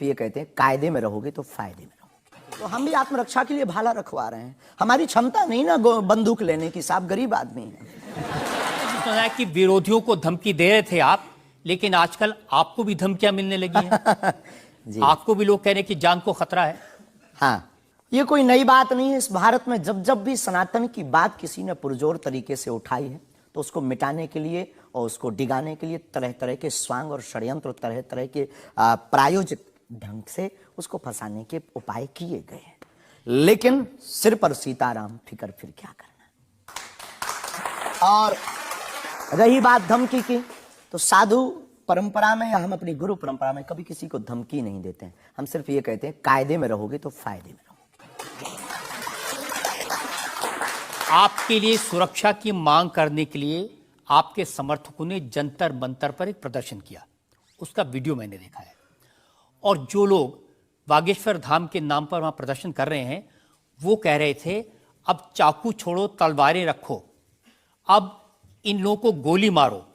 ये कहते हैं कायदे में रहोगे तो फायदे में रहोगे। तो हम भी आत्मरक्षा के लिए भाला रखवा रहे हैं। हमारी क्षमता नहीं ना बंदूक लेने की, साहब गरीब आदमी है। सुना है कि विरोधियों को धमकी दे रहे थे आप, लेकिन आजकल आपको भी धमकियां मिलने लगी हैं। आपको भी लोग कह रहे हैं कि जान को खतरा है। हाँ, ये कोई नई बात नहीं है। इस भारत में जब जब भी सनातन की बात किसी ने पुरजोर तरीके से उठाई है तो उसको मिटाने के लिए और उसको डिगाने के लिए तरह तरह के स्वांग और षड्यंत्र, तरह तरह के प्रायोजित ढंग से उसको फंसाने के उपाय किए गए हैं। लेकिन सिर पर सीताराम, फिकर फिर क्या करना। और रही बात धमकी की, तो साधु परंपरा में या हम अपनी गुरु परंपरा में कभी किसी को धमकी नहीं देते हैं। हम सिर्फ ये कहते हैं कायदे में रहोगे तो फायदे में रहोगे। आपके लिए सुरक्षा की मांग करने के लिए आपके समर्थकों ने जंतर मंतर पर एक प्रदर्शन किया, उसका वीडियो मैंने देखा है। और जो लोग बागेश्वर धाम के नाम पर वहां प्रदर्शन कर रहे हैं वो कह रहे थे अब चाकू छोड़ो, तलवारें रखो, अब इन लोगों को गोली मारो।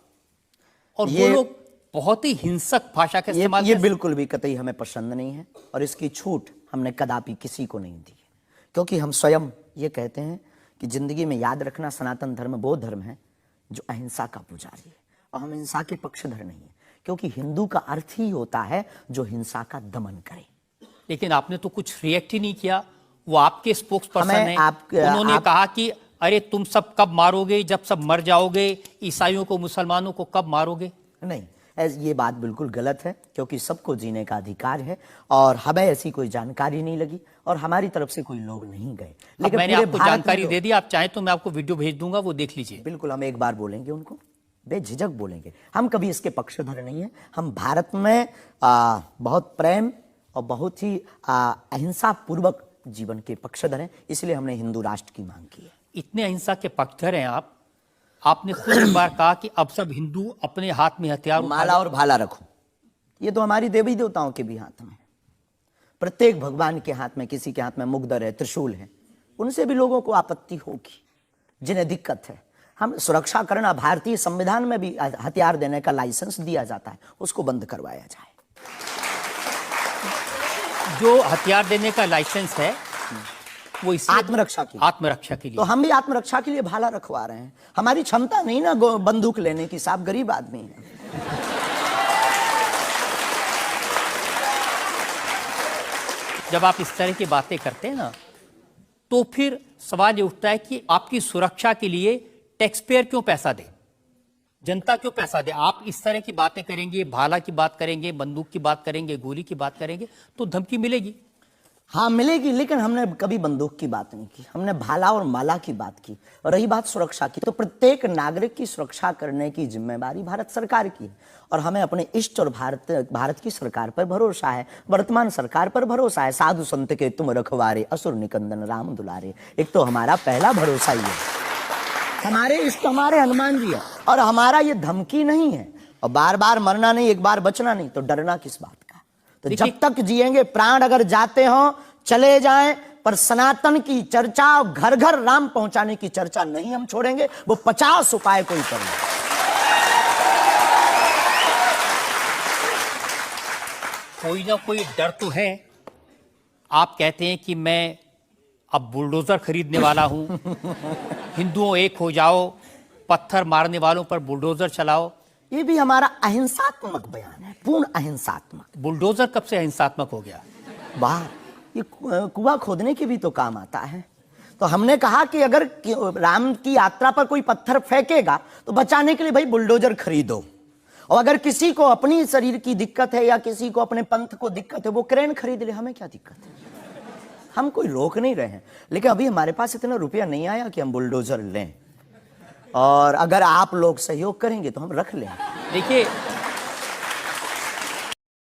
और वो लोग बहुत ही हिंसक भाषा का इस्तेमाल ये बिल्कुल भी कतई हमें पसंद नहीं है और इसकी छूट हमने कदापि किसी को नहीं दी है। क्योंकि हम स्वयं ये कहते हैं कि जिंदगी में याद रखना, सनातन धर्म वो धर्म है जो अहिंसा का पुजारी है और हम हिंसा के पक्षधर नहीं है। क्योंकि हिंदू का अर्थ ही होता है जो हिंसा का दमन करे। लेकिन आपने तो कुछ रिएक्ट ही नहीं किया। वो आपके स्पोक्स पर्सन हैं, उन्होंने कहा कि अरे तुम सब कब मारोगे, जब सब मर जाओगे, ईसाइयों को मुसलमानों को कब मारोगे। नहीं, ये बात बिल्कुल गलत है क्योंकि सबको जीने का अधिकार है और हमें ऐसी कोई जानकारी नहीं लगी और हमारी तरफ से कोई लोग नहीं गए। लेकिन मैंने आपको जानकारी दे दी, आप चाहें तो मैं आपको वीडियो भेज दूंगा, वो देख लीजिए। बिल्कुल, हम एक बार बोलेंगे उनको, बेझिझक बोलेंगे। हम कभी इसके पक्षधर नहीं है। हम भारत में बहुत प्रेम और बहुत ही अहिंसा पूर्वक जीवन के पक्षधर हैं, इसलिए हमने हिंदू राष्ट्र की मांग की है। इतने अहिंसा के पक्षधर हैं आप, आपने खुद एक बार कहा कि अब सब हिंदू अपने हाथ में हथियार, माला और भाला रखो। ये तो हमारी देवी देवताओं के भी हाथ में है। प्रत्येक भगवान के हाथ में, किसी के हाथ में मुगदर है, त्रिशूल है, उनसे भी लोगों को आपत्ति होगी जिन्हें दिक्कत है। हम सुरक्षा करना, भारतीय संविधान में भी हथियार देने का लाइसेंस दिया जाता है, उसको बंद करवाया जाए। जो हथियार देने का लाइसेंस है वो आत्मरक्षा के लिए। तो हम भी आत्मरक्षा के लिए भाला रखवा रहे हैं। हमारी क्षमता नहीं ना बंदूक लेने की, साहब गरीब आदमी है। जब आप इस तरह की बातें करते हैं ना, तो फिर सवाल ये उठता है कि आपकी सुरक्षा के लिए टैक्स पेयर क्यों पैसा दे, जनता क्यों पैसा दे। आप इस तरह की बातें करेंगे, भाला की बात करेंगे, बंदूक की बात करेंगे, गोली की बात करेंगे, तो धमकी मिलेगी। हाँ मिलेगी, लेकिन हमने कभी बंदूक की बात नहीं की, हमने भाला और माला की बात की। और रही बात सुरक्षा की, तो प्रत्येक नागरिक की सुरक्षा करने की जिम्मेदारी भारत सरकार की है और हमें अपने इष्ट और भारत की सरकार पर भरोसा है, वर्तमान सरकार पर भरोसा है। साधु संत के तुम रखवारे, असुर निकंदन राम दुलारे, एक तो हमारा पहला भरोसा ही है। हमारे इष्ट हमारे हनुमान जी है और हमारा ये धमकी नहीं है। और बार बार मरना नहीं, एक बार बचना नहीं, तो डरना किस बात का। तो जब तक जिएंगे, प्राण अगर जाते हो चले जाएं, पर सनातन की चर्चा, घर घर राम पहुंचाने की चर्चा नहीं हम छोड़ेंगे। वो 50 उपाय कोई कर ले। कोई ना कोई डर तो है। आप कहते हैं कि मैं अब बुलडोजर खरीदने वाला हूं, हिंदुओं एक हो जाओ, पत्थर मारने वालों पर बुलडोजर चलाओ। ये भी हमारा अहिंसात्मक बयान है, पूर्ण अहिंसात्मक। बुलडोजर कब से अहिंसात्मक हो गया? वाह, ये कुआं खोदने के भी तो काम आता है। तो हमने कहा कि अगर राम की यात्रा पर कोई पत्थर फेंकेगा तो बचाने के लिए भाई बुलडोजर खरीदो। और अगर किसी को अपनी शरीर की दिक्कत है या किसी को अपने पंथ को दिक्कत है, वो क्रेन खरीद ले, हमें क्या दिक्कत है। हम कोई रोक नहीं रहे हैं, लेकिन अभी हमारे पास इतना रुपया नहीं आया कि हम बुलडोजर लें। और अगर आप लोग सहयोग करेंगे तो हम रख लें। देखिए